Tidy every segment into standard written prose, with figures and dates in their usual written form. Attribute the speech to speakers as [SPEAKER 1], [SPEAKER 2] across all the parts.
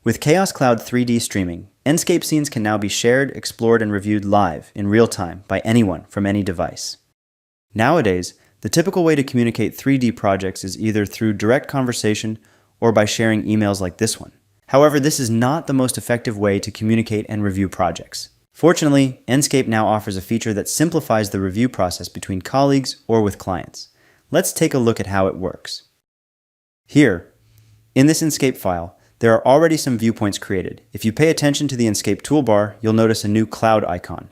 [SPEAKER 1] With Chaos Cloud 3D streaming, Enscape scenes can now be shared, explored, and reviewed live in real time by anyone from any device. Nowadays, the typical way to communicate 3D projects is either through direct conversation or by sharing emails like this one. However, this is not the most effective way to communicate and review projects. Fortunately, Enscape now offers a feature that simplifies the review process between colleagues or with clients. Let's take a look at how it works. Here, in this Enscape file, there are already some viewpoints created. If you pay attention to the Enscape toolbar, you'll notice a new cloud icon.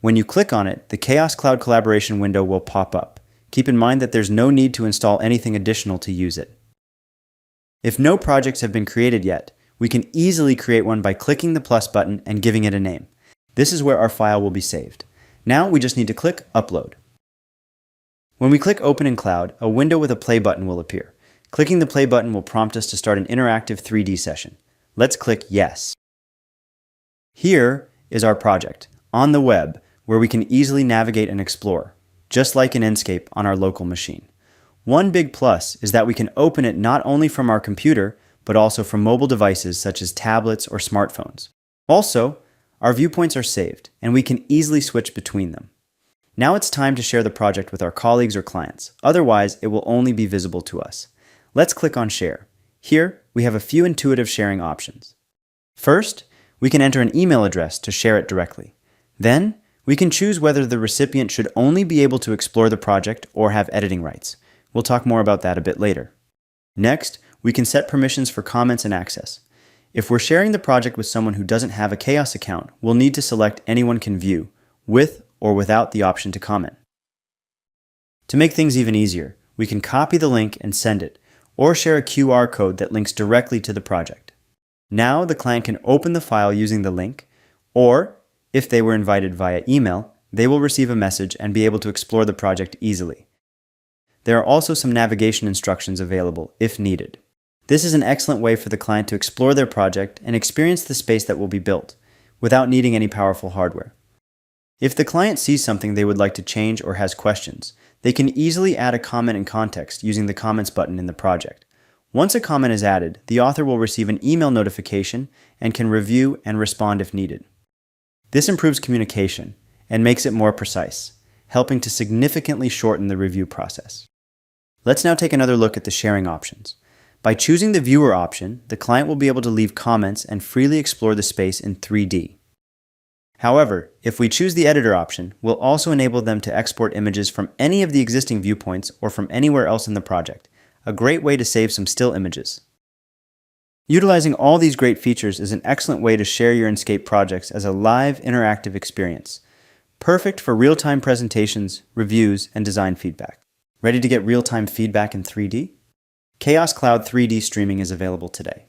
[SPEAKER 1] When you click on it, the Chaos Cloud collaboration window will pop up. Keep in mind that there's no need to install anything additional to use it. If no projects have been created yet, we can easily create one by clicking the plus button and giving it a name. This is where our file will be saved. Now we just need to click Upload. When we click Open in Cloud, a window with a play button will appear. Clicking the play button will prompt us to start an interactive 3D session. Let's click Yes. Here is our project, on the web, where we can easily navigate and explore, just like in Enscape on our local machine. One big plus is that we can open it not only from our computer, but also from mobile devices such as tablets or smartphones. Also, our viewpoints are saved, and we can easily switch between them. Now it's time to share the project with our colleagues or clients. Otherwise, it will only be visible to us. Let's click on Share. Here, we have a few intuitive sharing options. First, we can enter an email address to share it directly. Then, we can choose whether the recipient should only be able to explore the project or have editing rights. We'll talk more about that a bit later. Next, we can set permissions for comments and access. If we're sharing the project with someone who doesn't have a Chaos account, we'll need to select Anyone Can View, with or without the option to comment. To make things even easier, we can copy the link and send it, or share a QR code that links directly to the project. Now the client can open the file using the link, or, if they were invited via email, they will receive a message and be able to explore the project easily. There are also some navigation instructions available if needed. This is an excellent way for the client to explore their project and experience the space that will be built, without needing any powerful hardware. If the client sees something they would like to change or has questions, they can easily add a comment in context using the Comments button in the project. Once a comment is added, the author will receive an email notification and can review and respond if needed. This improves communication and makes it more precise, helping to significantly shorten the review process. Let's now take another look at the sharing options. By choosing the Viewer option, the client will be able to leave comments and freely explore the space in 3D. However, if we choose the Editor option, we'll also enable them to export images from any of the existing viewpoints or from anywhere else in the project, a great way to save some still images. Utilizing all these great features is an excellent way to share your Enscape projects as a live, interactive experience, perfect for real-time presentations, reviews, and design feedback. Ready to get real-time feedback in 3D? Chaos Cloud 3D streaming is available today.